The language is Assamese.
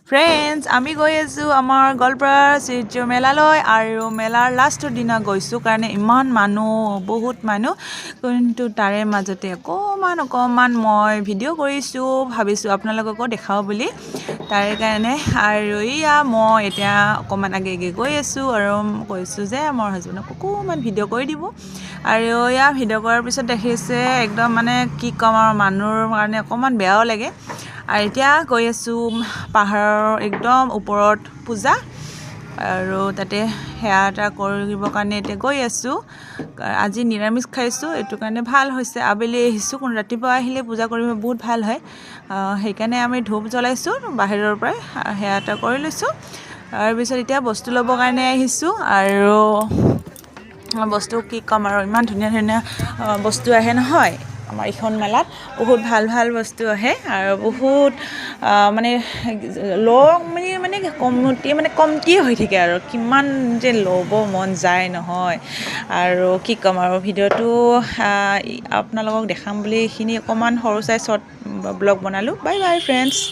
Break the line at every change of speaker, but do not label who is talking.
ফ্ৰেণ্ডছ আমি গৈ আছোঁ আমাৰ গোৱালপাৰা সূৰ্য মেলালৈ আৰু মেলাৰ লাষ্টৰ দিনা গৈছোঁ কাৰণে ইমান মানুহ বহুত মানুহ কিন্তু তাৰে মাজতে অকণমান মই ভিডিঅ' কৰিছোঁ ভাবিছোঁ আপোনালোককো দেখাওঁ বুলি তাৰে কাৰণে আৰু এয়া মই এতিয়া অকণমান আগে গৈ আছোঁ আৰু কৈছোঁ যে মোৰ হাজবেণ্ডক অকণমান ভিডিঅ' কৰি দিব আৰু এয়া ভিডিঅ' কৰাৰ পিছত দেখিছে একদম মানে কি ক'ম আৰু মানুহৰ কাৰণে অকণমান বেয়াও লাগে আৰু এতিয়া গৈ আছোঁ পাহাৰৰ একদম ওপৰত পূজা আৰু তাতে সেৱা এটা কৰিবৰ কাৰণে এতিয়া গৈ আছোঁ আজি নিৰামিষ খাইছোঁ এইটো কাৰণে ভাল হৈছে আবেলি আহিছোঁ কোনো ৰাতিপুৱা আহিলে পূজা কৰিব বহুত ভাল হয় সেইকাৰণে আমি ধূপ জ্বলাইছোঁ বাহিৰৰ পৰাই সেৱা এটা কৰি লৈছোঁ তাৰপিছত এতিয়া বস্তু ল'বৰ কাৰণে আহিছোঁ আৰু বস্তু কি ক'ম আৰু ইমান ধুনীয়া ধুনীয়া বস্তু আহে নহয় আমাৰ এইখন মেলাত বহুত ভাল ভাল বস্তু আহে আৰু বহুত মানে কমটি হৈ থাকে আৰু কিমান যে ল'ব মন যায় নহয় আৰু কি ক'ম আৰু ভিডিঅ'টো আপোনালোকক দেখাম বুলি এইখিনি অকণমান সৰু চাই শ্বৰ্ট ব্লগ বনালোঁ বাই বাই ফ্ৰেণ্ডছ।